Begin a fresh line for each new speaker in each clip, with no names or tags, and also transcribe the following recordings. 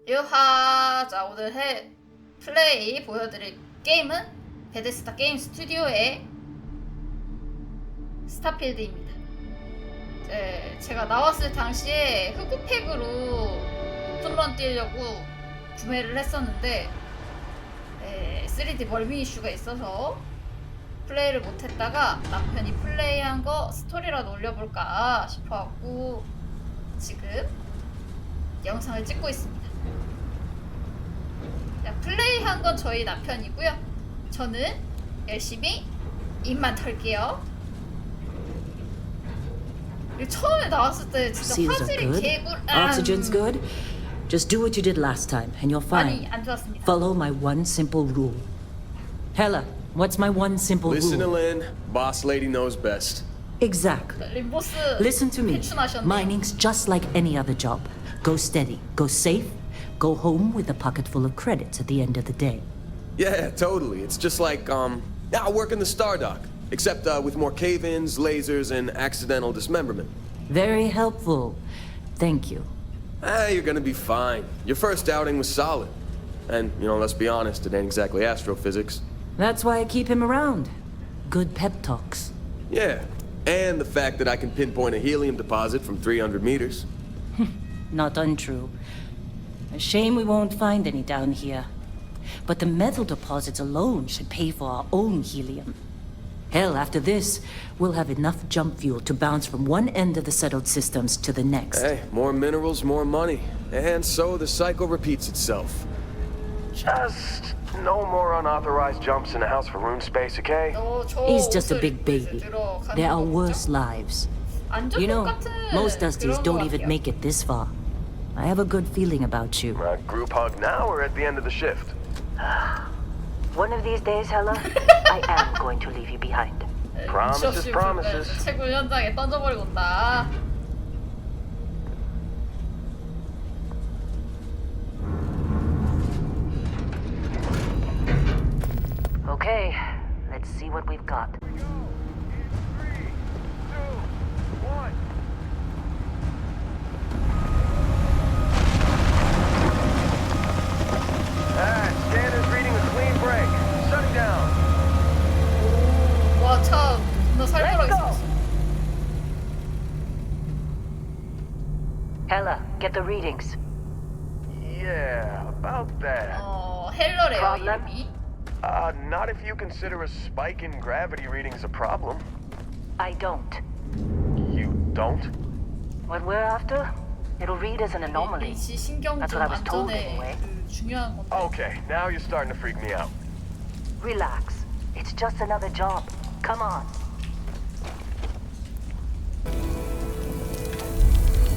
유하! 자, 오늘 플레이 보여드릴 게임은 베데스다 게임 스튜디오의 스타필드입니다. 제가 나왔을 당시에 흑우팩으로 오픈런 뛰려고 구매를 했었는데 3D 멀미 이슈가 있어서 플레이를 못했다가 남편이 플레이한 거 스토리라도 올려볼까 싶어갖고 지금 영상을 찍고 있습니다. 플레이한 건 저희 남편이고요. 저는 열심히 입만 털게요. 처음에 나왔을 때 진짜 화질이 개꿀.
Oxygen's good. Just do what you did last time, and you're fine.
아니, 안 좋았습니다.
Follow my one simple rule. Hella, what's my one simple
Listen to
rule?
Lynn. Boss lady knows best.
Exactly.
림보스
Listen to me.
회춘하셨네.
Mining's just like any other job. Go steady, go safe, go home with a pocket full of credits at the end of the day.
Yeah, totally. It's just like, I work in the Star Dock. Except with more cave-ins, lasers, and accidental dismemberment.
Very helpful. Thank you.
You're gonna be fine. Your first outing was solid. And, let's be honest, it ain't exactly astrophysics.
That's why I keep him around. Good pep talks.
Yeah, and the fact that I can pinpoint a helium deposit from 300 meters.
Not untrue. A shame we won't find any down here. But the metal deposits alone should pay for our own helium. Hell, after this, we'll have enough jump fuel to bounce from one end of the settled systems to the next.
Hey, more minerals, more money. And so the cycle repeats itself. Just no more unauthorized jumps in the house for rune space, okay?
He's just a big baby. There are worse lives. You know, most Dusties don't even make it this far. I have a good feeling about you.
Group hug now or at the end of the shift?
One of these days, Hella, I am going to leave you behind.
Promises, promises.
채굴 현장에 던져버리고 온다.
Okay, let's see what we've got.
Scanner's reading a clean break. Shutting down.
와, 참, 나 살벌하게 생겼어.
Hella, get the readings.
Yeah, about that.
헬러래요,
Problem?
이름이.
Not if you consider a spike in gravity readings a problem.
I don't.
You don't?
What we're after, it'll read as an anomaly.
일시 신경전
That's what I was told
안전에
anyway.
그 중요한 건데.
Okay, now you're starting to freak me out.
Relax. It's just another job. Come on.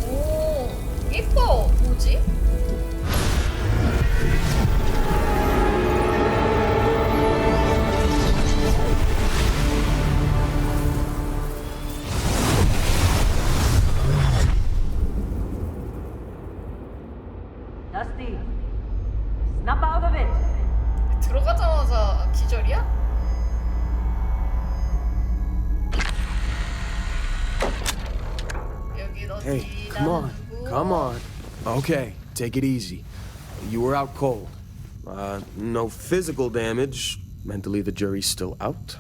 오, 예뻐. 뭐지?
Dusty, snap out of it.
들어가자마자 기절이야? 여긴 어디?
Hey, come on, come on. Okay, take it easy. You were out cold. No physical damage. Mentally, the jury's still out.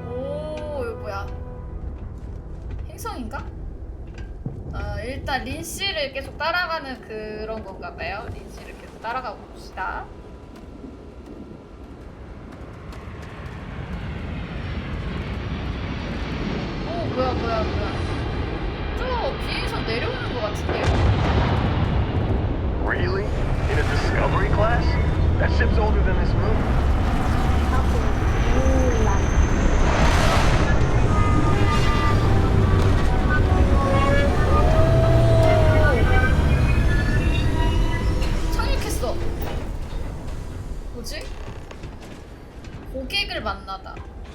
오, 이거 뭐야? 행성인가? 일단 린 씨를 계속 따라가는 그런 건가 봐요. 린 씨를 계속 따라가 봅시다. 오, 뭐야. 저 비행선 내려오는 것 같은데요?
Really? In a discovery class? That ship's older than this moon.
착륙했어. 뭐지? 고객을 만나다.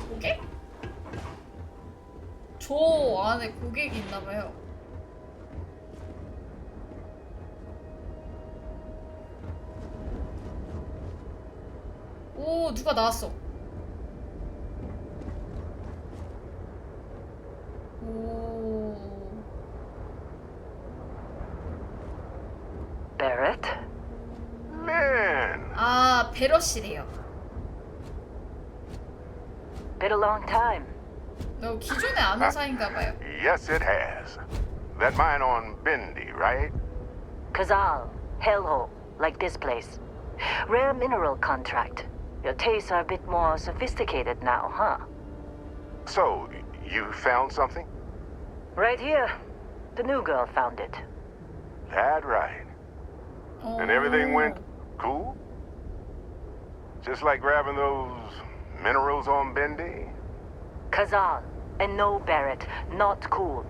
고객? 저 안에 고객이 있나봐요. 오, 누가 나왔어. 오.
Barrett?
Man,
아, 베럿이래요.
Been a long time.
너 기존에 아는 사이인가 봐요.
yes it has. That mine on Bendy, right?
Kazal, hellhole, like this place. Rare mineral contract. Your tastes are a bit more sophisticated now, huh?
So, you found something?
Right here. The new girl found it.
That right. And everything went cool? Just like grabbing those minerals on Bendy?
Kazal, and no Barrett, not cool.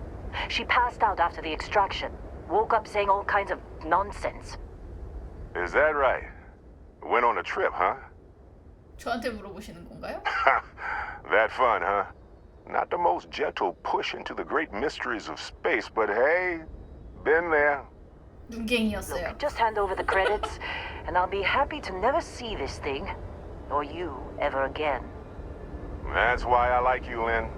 She passed out after the extraction. Woke up saying all kinds of nonsense.
Is that right? Went on a trip, huh?
저한테 물어보시는 건가요?
That fun, huh? Not the most gentle push into the great mysteries of space, but hey, been there.
눈갱이였어요.
Look, just hand over the credits, and I'll be happy to never see this thing, or you, ever again.
That's why I like you, Lynn.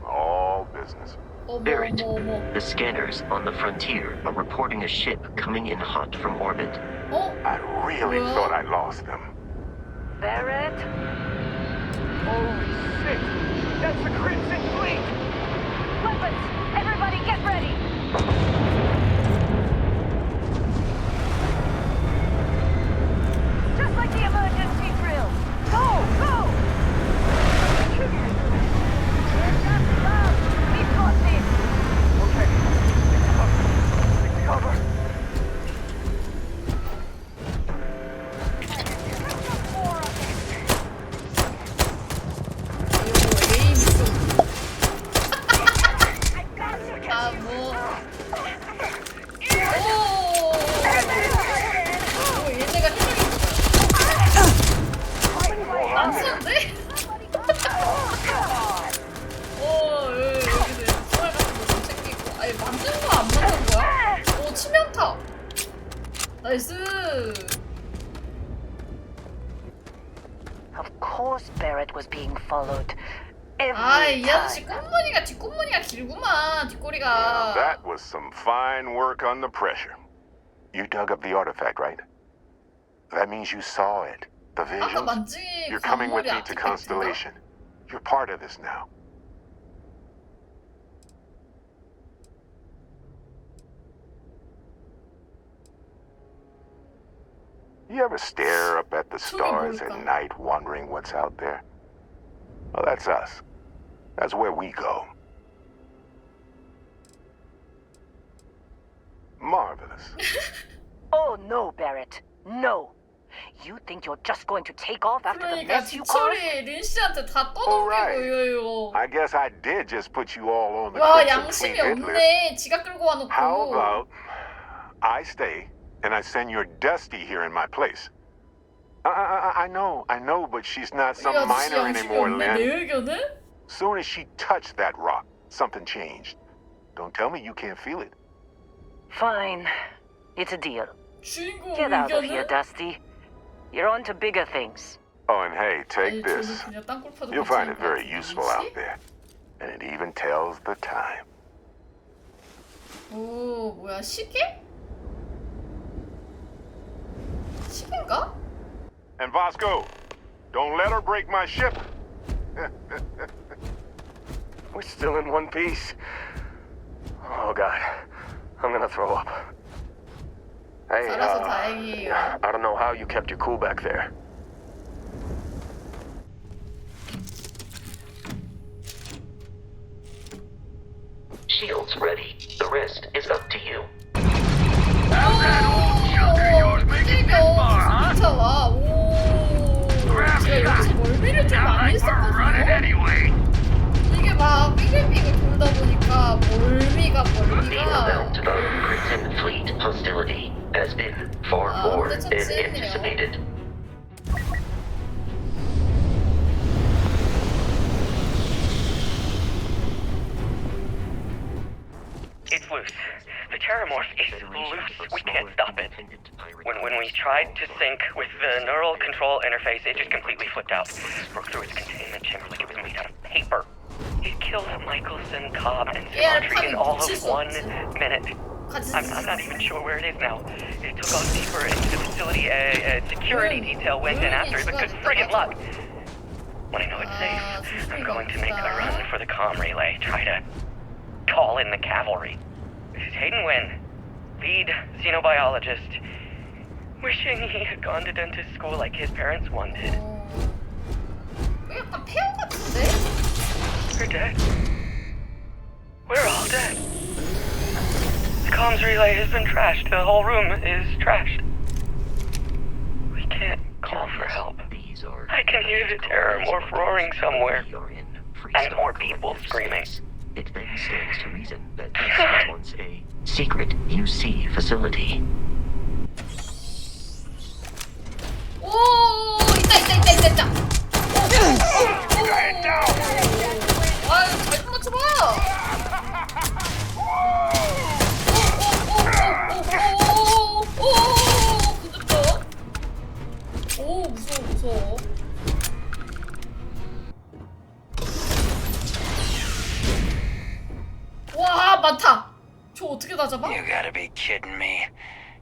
All business.
어머
Barrett,
어머 어머.
the scanners on the frontier are reporting a ship coming in hot from orbit.
어?
I really
Well-
thought I lost them.
Barrett?
Holy shit! That's the Crimson Fleet!
Weapons! Everybody get ready! Just like the emergency drill! Go! Go! We've got this!
Okay. Take cover.
이거 에임 좀. 아 뭐. 오, 얘네가 해적이 안 쓰는데? 여기서 총알 같은 거좀 챙기고. 아니 만든 거야 안 만든 거야? 오 치명타. 나이스.
Of course Barrett was being followed. Every
아, 이 아저씨
time.
꽃무늬가 뒷꽃무늬가 길구만 뒷꼬리가.
That was some fine work under pressure. You dug up the artifact, right? That means you saw it. The
아까
visions?
만진
You're coming with
광물이
me to
아티팩트인가?
Constellation. You're part of this now. You ever stare up at the stars at night wondering what's out there? Well, that's us. That's where we go. Marvelous.
Oh no, Barrett. No. You think you're just going to take off after the
그러니까
mess you caused?
뒷처리 린 씨한테 다
Alright.
떠넘기고 이거.
I guess I did just put you all on the
와
Crimson
양심이
Fleet hit list.
없네. 지가 끌고 와놓고.
How about I stay and I send your Dusty here in my place? I know, but she's not some
이 아저씨
minor
양심이
anymore,
없네. 내
Lynn.
의견은?
Soon as she touched that rock, something changed. Don't tell me you can't feel it.
Fine. It's a deal.
주인공
Get out of here,
의견은?
Dusty. You're on to bigger things.
Oh, and hey, take
아니,
this.
저는 그냥 땅굴 파도
You'll find it
괜찮을 것
very
같은데,
useful
린씨?
out there. And it even tells the time.
오 뭐야 시계? 시계인가?
And Vasco, don't let her break my ship.
We're still in one piece. Oh, God. I'm gonna throw up. Hey,
살아서 다행이에요.
I don't know how you kept your cool back there.
Shields ready. The rest is up to you.
진짜 와. 오. 제가 여기서 멀미를 좀 많이 했었거든요. 이게 막 빙글빙글 돌다 보니까 멀미가.
The amount of Crimson Fleet hostility has been far more
근데 참
than
찌네요.
anticipated.
It's loose. The Terramorph is loose. We can't stop it. When we tried to sync with the neural control interface, it just completely flipped out. Broke through its containment chamber like it was made out of paper. It killed Michelson, Cobb, and
Yeah,
Symmetry in all of
probably
1 minute. I'm not even sure where it is now. It took off deeper into the facility. A security detail went in after it, but good friggin' luck. When I know it's safe, I'm going to make a run for the comm relay. Try to call in the cavalry. This is Hayden Wynn, lead xenobiologist. Wishing he had gone to dentist school like his parents wanted.
이거 약간 폐허 같은데?
We're dead. We're all dead. The comms relay has been trashed. The whole room is trashed. We can't call for help. I can hear the terror morph roaring somewhere. And more people screaming.
It then stands to reason that this was once a secret UC facility.
오, 있다. 아유, 잘 좀 맞춰봐. 그랬다. 오, 무서워. 와, 많다. 저 어떻게 다 잡아?
You gotta be kidding me.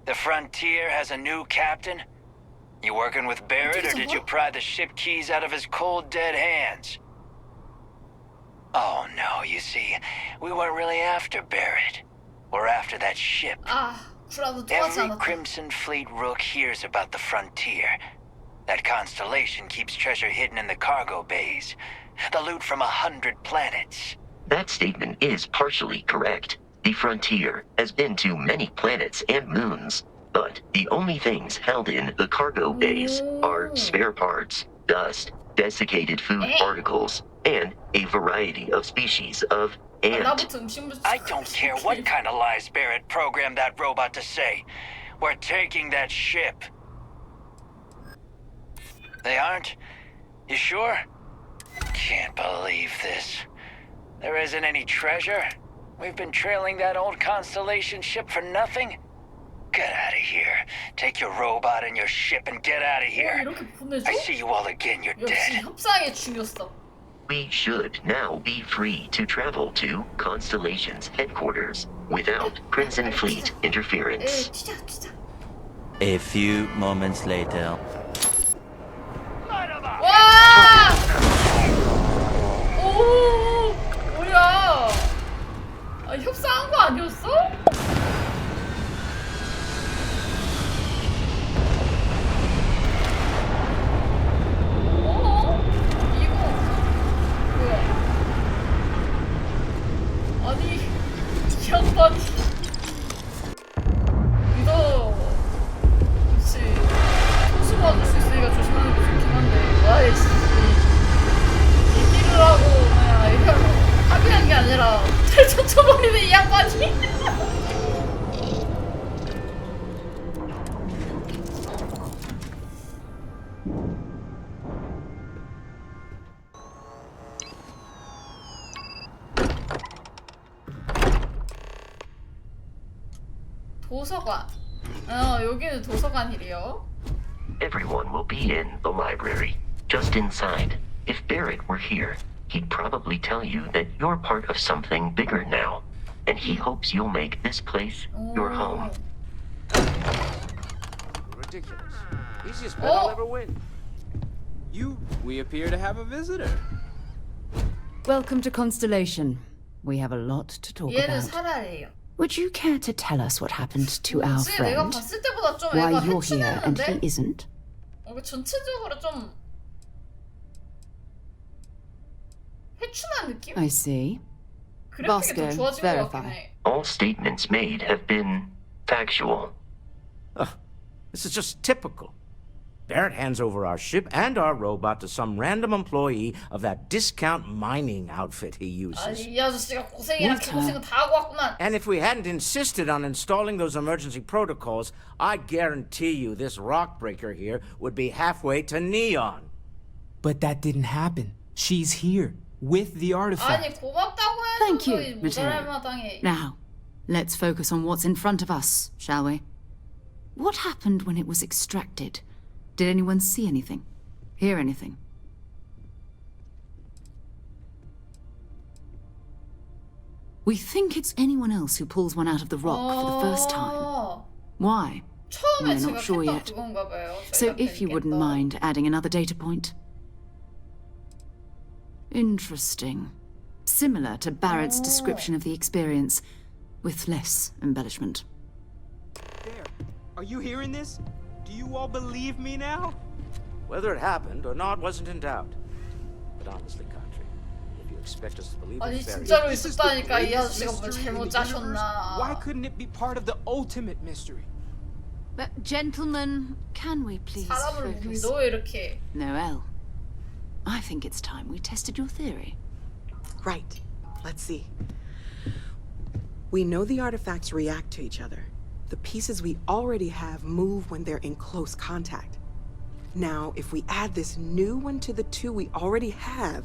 The Frontier has a new captain? You working with Barrett, or did you pry the ship keys out of his cold, dead hands? Oh no, you see, we weren't really after Barrett. We're after that ship.
아, 구라도 또 하지
Every
않았다.
Crimson Fleet rook hears about the Frontier. That constellation keeps treasure hidden in the cargo bays. The loot from 100 planets.
That statement is partially correct. The Frontier has been to many planets and moons, but the only things held in the cargo bays are spare parts, dust, desiccated food particles, and a variety of species of ant.
나부터 음식물.
I don't care what kind of lies Barrett programmed that robot to say. We're taking that ship. They aren't? You sure? Can't believe this. There isn't any treasure? We've been trailing that old Constellation ship for nothing? Get out of here. Take your robot and your ship and get out of here.
이렇게 보내줘?
I see you all again, you're
역시
dead.
협상의 중요성.
We should now be free to travel to Constellation's headquarters without Crimson Fleet interference.
튀자.
A few moments later.
와! 오, 뭐야? 아, 협상한 거 아니었어? 이거 뭐야? 아니, 이 양반이 믿어. 그렇지. 통수 받을 수 있으니까 조심하는 게 좋긴 한데. 아이씨. 얘기를 하고 그냥 이거 합의한 게 아니라 잘 젖혀버리네 이 양반이. 도서관. 여기는 도서관이래요.
Everyone will be in the library, just inside. If Barrett were here, he'd probably tell you that you're part of something bigger now, and he hopes you'll make this place your home.
Ridiculous. Easiest bet I'll ever win. We appear to have a visitor.
Welcome to Constellation. We have a lot to talk
얘는
about.
살아래요.
Would you care to tell us what happened to our
뭐지? 내가
friend?
봤을 때보다 좀
Why
애가
you're here and he
해치는데?
isn't?
이거 전체적으로 좀 해춘한 느낌?
I see.
그래픽이 더
Vasco,
좋아진 것 같긴
verify.
해.
All statements made have been factual.
This is just typical. Barrett hands over our ship and our robot to some random employee of that discount mining outfit he uses.
아니 이 아저씨가 고생이랑 개고생은 다 하고 왔구만.
And if we hadn't insisted on installing those emergency protocols, I guarantee you this rock breaker here would be halfway to Neon.
But that didn't happen. She's here, with the artifact.
아니 고맙다고 해도
Thank you,
모자랄
Lieutenant.
마당에.
Now, let's focus on what's in front of us, shall we? What happened when it was extracted? Did anyone see anything? Hear anything? We think it's anyone else who pulls one out of the rock for the first time. Why?
처음에
We're
제가
not sure
했던
yet.
그건가 봐요.
So if you wouldn't mind adding another data point. Interesting. Similar to Barrett's description of the experience, with less embellishment.
There. Are you hearing this? Do you all believe me now?
Whether it happened or not wasn't in doubt. But honestly, country, if you expect us to believe
아니
it's very
진짜로
This is the
있었다니까 이
greatest
아저씨가 뭘
mystery in
잘못
the universe.
짜셨나.
Why couldn't it be part of the ultimate mystery?
But gentlemen, can we please
사람을
focus?
믿어 이렇게.
Noel, I think it's time we tested your theory.
Right. Let's see. We know the artifacts react to each other. The pieces we already have move when they're in close contact. Now, if we add this new one to the two we already have...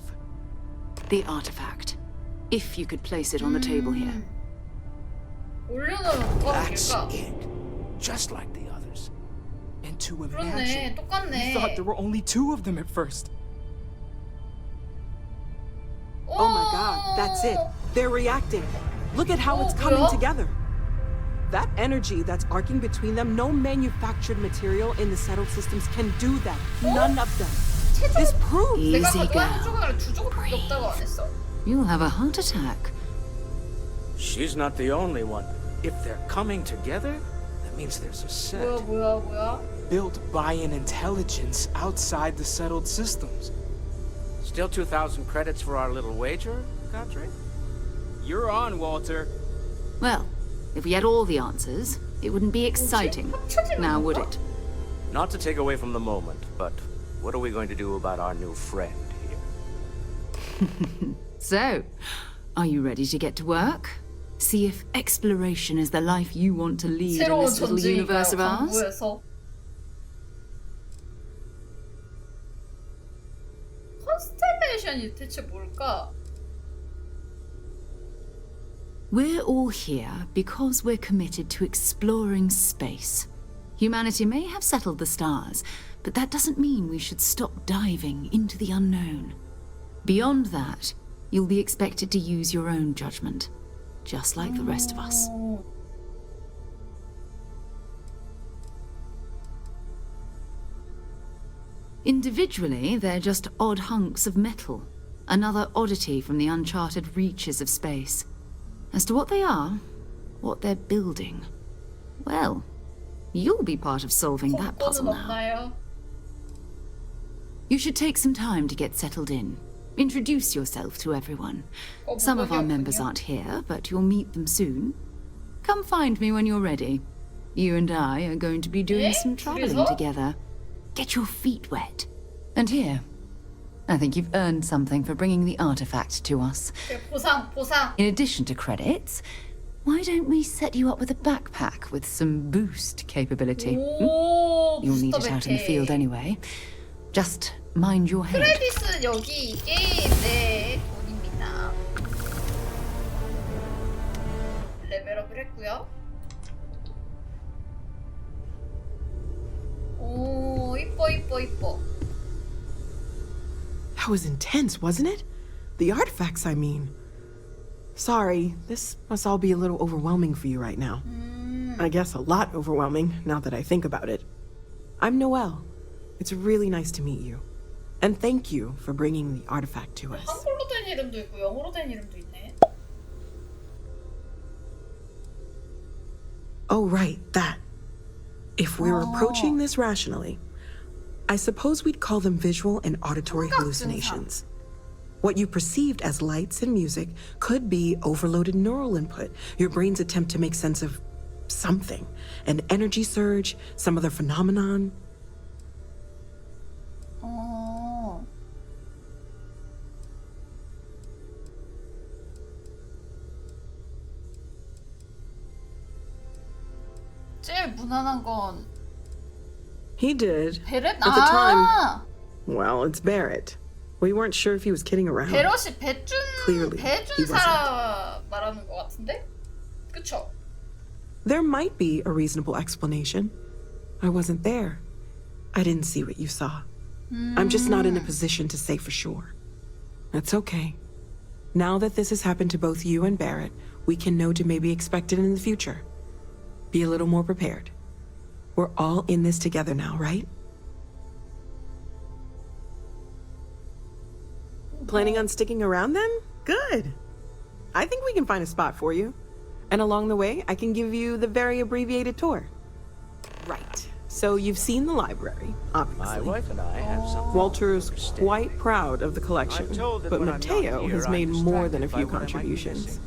The artifact. If you could place it on the table here.
올려놓으면 뭐가
That's
바뀔까?
it. Just like the others.
And to
그렇네,
imagine,
똑같네.
we thought there were only 2 of them at first.
Oh my god, that's it. They're reacting. Look at how it's coming
뭐야?
together. That energy that's arcing between them, no manufactured material in the settled systems can do that. None of them. This proves...
내가
Easy
가져간 한
girl.
조각을 2 조각밖에 없다고 안 했어?
You'll have a heart attack.
She's not the only one. If they're coming together, that means there's a set.
뭐야?
Built by an intelligence outside the settled systems.
Still 2,000 credits for our little wager, Godfrey?
You're on, Walter.
Well, if we had all the answers, it wouldn't be exciting. Now, would it?
Not to take away from the moment, but what are we going to do about our new friend here?
So, are you ready to get to work? See if exploration is the life you want to lead in
새로운
this little universe of
전쟁인가요?
ours?
광부에서. 컨스텔레이션이 대체 뭘까?
We're all here because we're committed to exploring space. Humanity may have settled the stars, but that doesn't mean we should stop diving into the unknown. Beyond that, you'll be expected to use your own judgment, just like the rest of us. Individually, they're just odd hunks of metal, another oddity from the uncharted reaches of space. As to what they are, what they're building, well, you'll be part of solving that puzzle now.
없나요?
You should take some time to get settled in. Introduce yourself to everyone. Some of our members aren't here, but you'll meet them soon. Come find me when you're ready. You and I are going to be doing some traveling
그래서?
together. Get your feet wet. And here, I think you've earned something for bringing the artifact to us.
보상.
In addition to credits, why don't we set you up with a backpack with some boost capability?
오,
You'll need
부스터
it out in the field
백팩.
anyway. Just mind your head.
크레딧은 여기 이게 내 돈입니다. 레벨업을 했고요. 오, 이뻐.
That was intense, wasn't it? The artifacts, I mean. Sorry, this must all be a little overwhelming for you right now. I guess a lot overwhelming, now that I think about it. I'm Noelle. It's really nice to meet you. And thank you for bringing the artifact to us.
한글로 된 이름도 있고 영어로 된 이름도 있네.
Oh, right, that. If we were approaching this rationally, I suppose we'd call them visual and auditory hallucinations. What you perceived as lights and music could be overloaded neural input, your brain's attempt to make sense of something. An energy surge, some other phenomenon.
어. 제일 무난한 건
He did.
베렛?
At the time,
아!
well, it's Barrett. We weren't sure if he was kidding around.
베럿이 배준
Clearly, he
배준
wasn't.
사람 말하는 것 같은데? 그쵸?
There might be a reasonable explanation. I wasn't there. I didn't see what you saw. I'm just not in a position to say for sure. That's okay. Now that this has happened to both you and Barrett, we can note it may be expected in the future. Be a little more prepared. We're all in this together now, right? Planning on sticking around then? Good. I think we can find a spot for you. And along the way, I can give you the very abbreviated tour. Right. So you've seen the library, obviously.
My wife and I have something.
Walter's quite proud of the collection,
I'm told that
but
when I'm
Matteo
not here,
has
I'm
made more than a
distracted
few
by what I might be
contributions.
missing.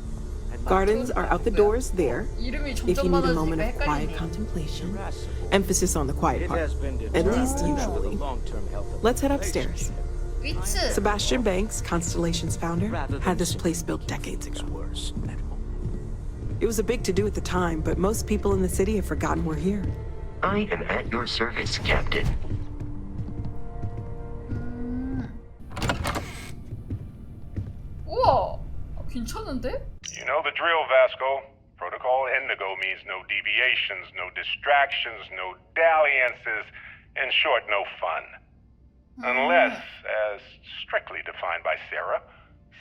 Gardens are out the doors there.
이름이
If
점점
you need a moment
많아지니까
of quiet
헷갈리네.
contemplation, emphasis on the quiet
It
part,
has been
at least
determined that
usually.
the long-term health of
Let's
the
head upstairs.
위츠.
Sebastian Banks, Constellation's founder,
rather
had
than
this
simply
place built decades
things
ago.
worse at home.
It was a big to-do at the time, but most people in the city have forgotten we're here.
I am at your service, Captain.
우와, 괜찮은데?
You know the drill, Vasco. Protocol Indigo means no deviations, no distractions, no dalliances, in short, no fun. Unless, as strictly defined by Sarah,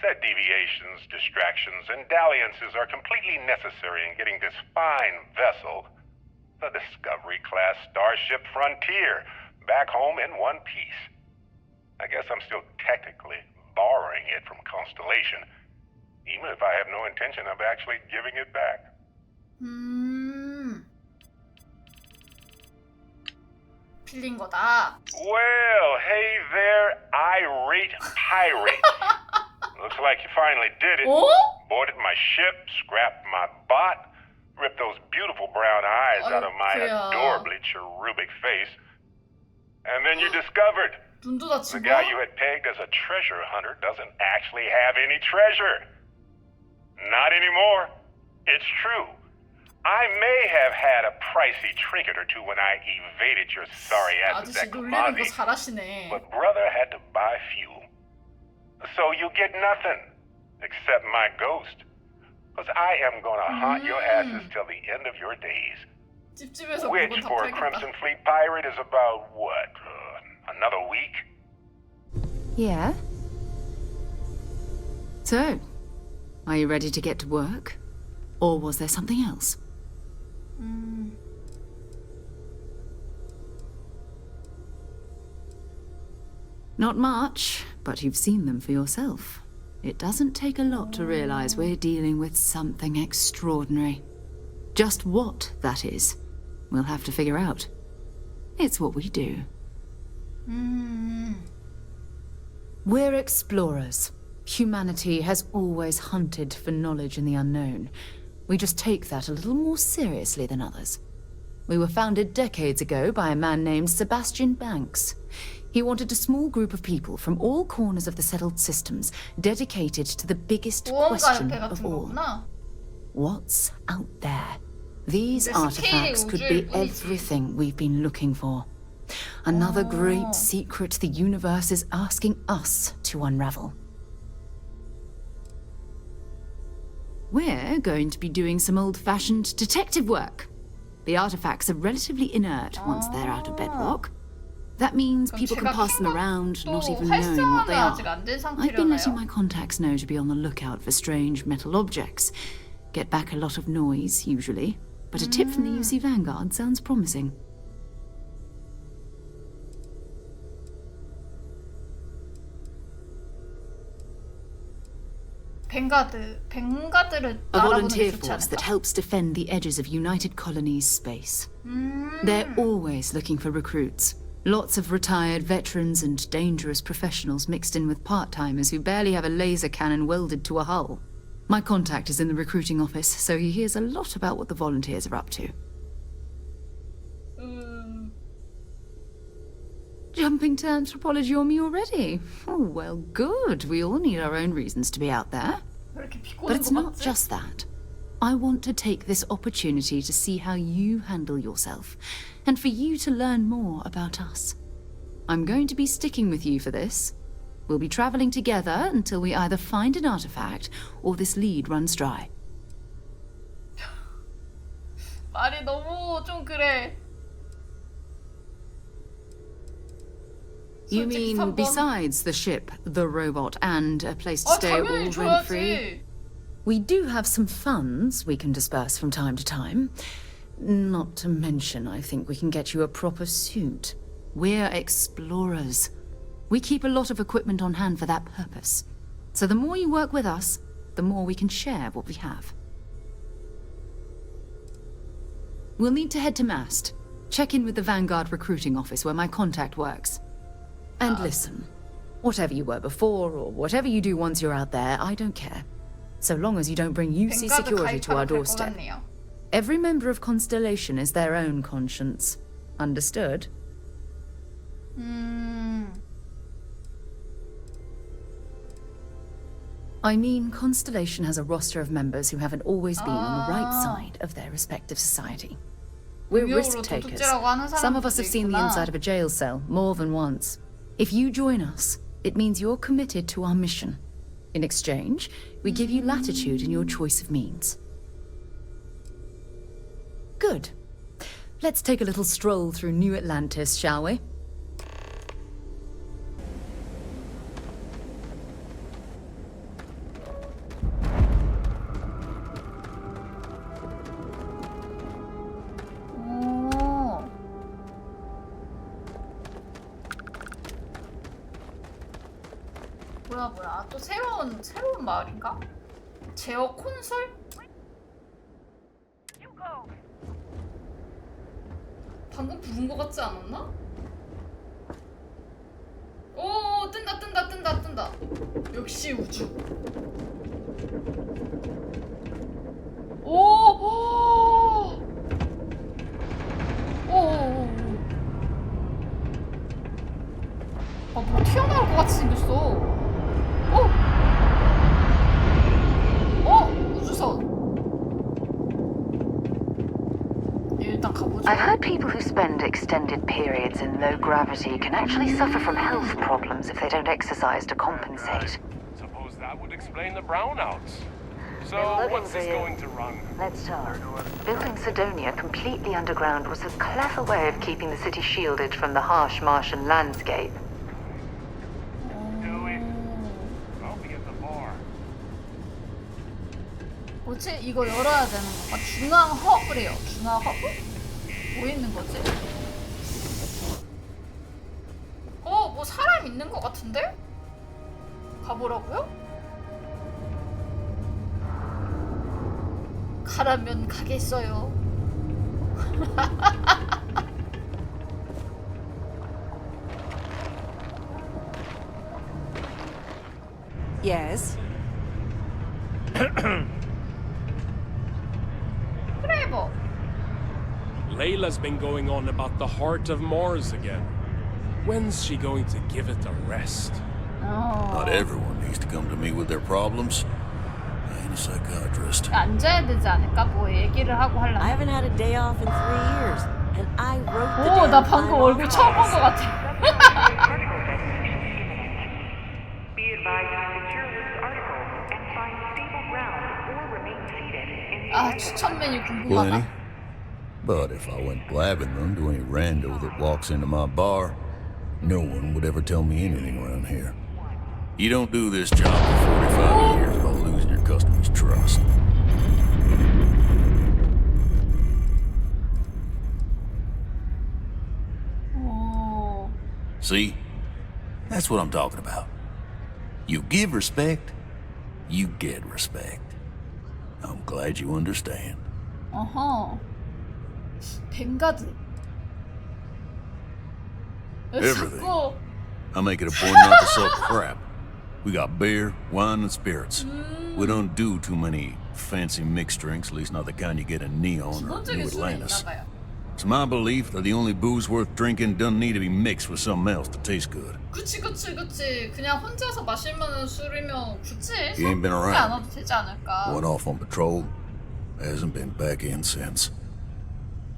said deviations, distractions, and dalliances are completely necessary in getting this fine vessel, the Discovery-class Starship Frontier, back home in one piece. I guess I'm still technically borrowing it from Constellation, even if I have no intention of actually giving it back.
빌린 거다.
Well, hey there, irate pirate. Looks like you finally did it.
어?
Boarded my ship, scrapped my bot, ripped those beautiful brown eyes out of my
그래요.
adorably cherubic face. And then you discovered
눈도
the
다친
guy
거야?
you had pegged as a treasure hunter doesn't actually have any treasure. Not anymore. It's true. I may have had a pricey trinket or two when I evaded your sorry asses
아저씨
at
놀리는 거
Kamazi,
잘하시네.
but brother had to buy fuel. So you get nothing, except my ghost. Because I am gonna haunt your asses till the end of your days.
찝찝해서
Which
물건 다
for a
팔겠다.
Crimson Fleet pirate is about, what, another week?
Yeah? So, are you ready to get to work? Or was there something else? Not much, but you've seen them for yourself. It doesn't take a lot to realize we're dealing with something extraordinary. Just what that is, we'll have to figure out. It's what we do. We're explorers. Humanity has always hunted for knowledge in the unknown. We just take that a little more seriously than others. We were founded decades ago by a man named Sebastian Banks. He wanted a small group of people from all corners of the settled systems dedicated to the biggest question
모험가
of
같은
all.
거구나.
What's out there? These
근데
artifacts
스케일이
could
우주일
be
뿐이지.
everything we've been looking for. Another great secret the universe is asking us to unravel. We're going to be doing some old-fashioned detective work. The artifacts are relatively inert once they're out of bedrock. That means people can pass them around, not even knowing what they are.
아직 안 된
I've been letting
상태려나요?
my contacts know to be on the lookout for strange metal objects. Get back a lot of noise, usually. But a tip from the UC Vanguard sounds promising.
뱅가드를
A
알아보는
volunteer
게 좋지
force that
않을까?
helps defend the edges of United Colonies space. They're always looking for recruits. Lots of retired veterans and dangerous professionals mixed in with part-timers who barely have a laser cannon welded to a hull. My contact is in the recruiting office, so he hears a lot about what the volunteers are up to. Jumping to anthropology on me already? Oh, well, good. We all need our own reasons to be out there.
왜 이렇게 비꼬는
But it's
거
not
같지?
just that. I want to take this opportunity to see how you handle yourself, and for you to learn more about us. I'm going to be sticking with you for this. We'll be traveling together until we either find an artifact or this lead runs dry.
말이 너무 좀 그래.
You
솔직히
mean
3번.
besides the ship, the robot, and a place to
아
stay all
당연히
rent-free?
줘야지.
We do have some funds we can disperse from time to time. Not to mention, I think we can get you a proper suit. We're explorers. We keep a lot of equipment on hand for that purpose. So the more you work with us, the more we can share what we have. We'll need to head to Mast. Check in with the Vanguard recruiting office where my contact works. And listen, whatever you were before or whatever you do once you're out there, I don't care. So long as you don't bring UC security to our doorstep. Every member of Constellation is their own conscience. Understood? I mean, Constellation has a roster of members who haven't always been on the right side of their respective society. We're risk takers. Some of us have seen the inside of a jail cell more than once. If you join us, it means you're committed to our mission. In exchange, we give you latitude in your choice of means. Good. Let's take a little stroll through New Atlantis, shall we?
뭐야 또 새로운 마을인가? 제어 콘솔? 방금 부른 거 같지 않았나? 오 뜬다 역시 우주. 오 뭐 튀어나올 것 같이 생겼어. 우주선. 일단 가보자.
I've heard people who spend extended periods in low gravity can actually suffer from health problems if they don't exercise to compensate.
Suppose that would explain the brownouts. So, what's this going to run?
Let's talk. Building Sidonia completely underground was a clever way of keeping the city shielded from the harsh Martian landscape.
뭐지? 이거 열어야 되는 건가? 중앙 허브래요. 중앙 허브? 뭐 있는 거지? 뭐 사람 있는 것 같은데? 가보라고요? 가라면 가겠어요.
Yes.
Layla's been going on about the heart of Mars again. When's she going to give it a rest?
Not everyone needs to come to me with their problems. I ain't a psychiatrist.
앉아야 되지 않을까? 뭐 얘기를 하고 하려면.
I haven't had a day off in 3 years, and I wrote the
오, 나 방금 얼굴 처음 본 것 같아. 아, 추천 메뉴 궁금하다.
Plenty. But if I went blabbing them to any rando that walks into my bar, no one would ever tell me anything around here. You don't do this job for 45 years while losing your customers' trust.
Oh.
See? That's what I'm talking about. You give respect, you get respect. I'm glad you understand.
어허. 뱅가드.
Everything. I make it a point not to sell crap. We got beer, wine, and spirits. We don't do too many fancy mixed drinks, at least not the kind you get in Neon or New Atlantis. It's my belief that the only booze worth drinking doesn't need to be mixed with something else to taste good.
그치. 그냥 혼자서 마실 만한 술이면 굳이
He ain't been
섞지
around.
않아도 되지 않을까.
Went off on patrol. Hasn't been back in since.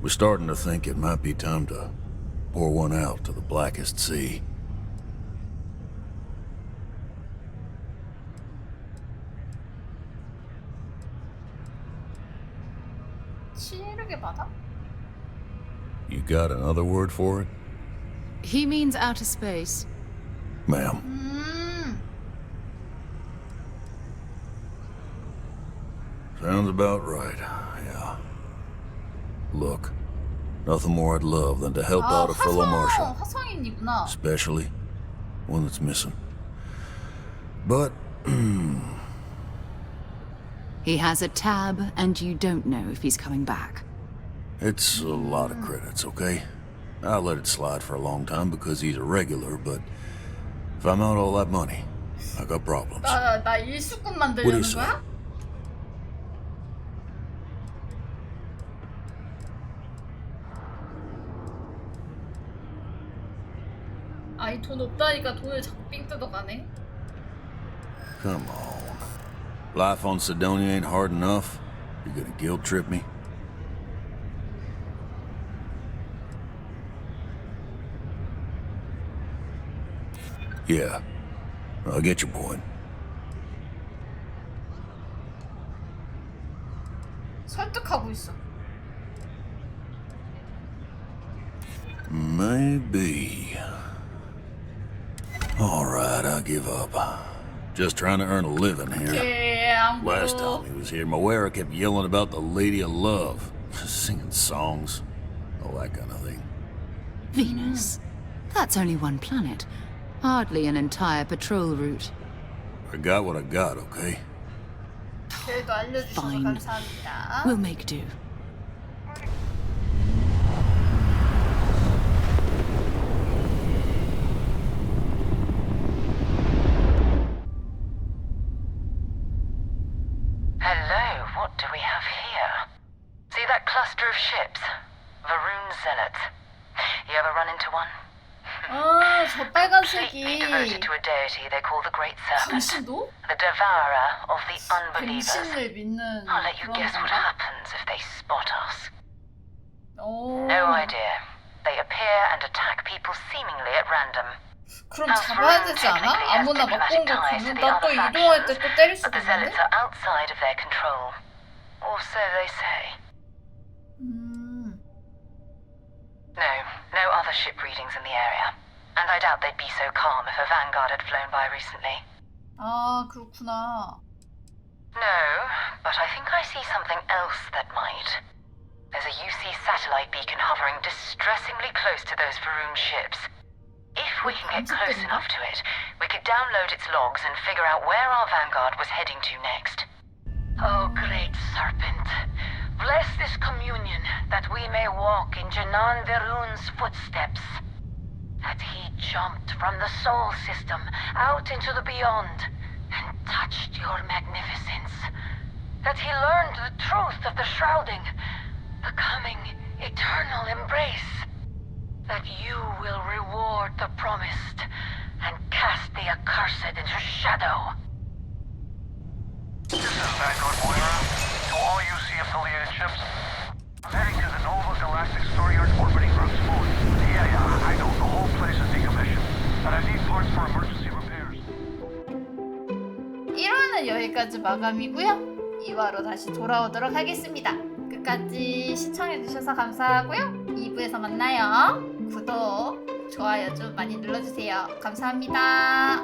We're starting to think it might be time to pour one out to the blackest sea.
치르게 받아?
You got another word for it?
He means outer space.
Ma'am. Sounds about right, yeah. Look, nothing more I'd love than to help out a fellow marshal.
화성인이구나.
Especially one that's missing. But
He has a tab, and you don't know if he's coming back.
it's a lot of credits, okay? I'll let it slide for a long time because he's a regular, but if I'm out all that money, I got problems.
나 일수꾼
What do you
만들려는
say?
거야? 아이 돈 없다니까 돈을 자꾸 삥 뜯어가네.
Come on. Life on Sidonia ain't hard enough. You gonna guilt trip me? Yeah, I get your point.
설득하고 있어.
Maybe. All right, I give up. Just trying to earn a living here. Last time he was here, Moera kept yelling about the Lady of Love, singing songs, all that kind of thing.
Venus? That's only one planet. Hardly an entire patrol route.
I got what I got, okay?
그래도 알려주셔서 감사합니다.
We'll make do.
Hello, what do we have here? See that cluster of ships? Varoon Zealots. You ever run into one?
아, 저
Completely
빨간색이
devoted to a deity they call the Great Serpent.
당신도?
The devourer of the unbelievers.
당신을 믿는
I'll let you
그런
guess what
건가?
happens if they spot us.
오.
No idea. They appear and attack people seemingly at random.
그럼 잡아야 되지 않아? 아무나 막 본 거 보면 나 또 이동할 때 또 때릴 수도
But the
있는데?
zealots are outside of their control. Or so they say. No other ship readings in the area. And I doubt they'd be so calm if a vanguard had flown by recently.
아, 그렇구나.
No, but I think I see something else that might. There's a UC satellite beacon hovering distressingly close to those Varoon ships. If we can get close enough to it, we could download its logs and figure out where our vanguard was heading to next.
Oh, great serpent, bless this communion that we may walk in Janan Veroon's footsteps. That he jumped from the soul system out into the beyond and touched your magnificence. That he learned the truth of the shrouding, the coming eternal embrace. That you will reward the promised and cast the accursed into shadow.
This is Vanguard Moira. To all UC-affiliated ships, I'm heading to the Nova Galactic Storeyard orbiting Earth's moon. Yeah, I know. The whole place is decommissioned. And I need parts for emergency repairs.
1화는 여기까지 마감이고요. 2화로 다시 돌아오도록 하겠습니다. 끝까지 시청해주셔서 감사하고요. 2부에서 만나요. 구독, 좋아요 좀 많이 눌러주세요. 감사합니다.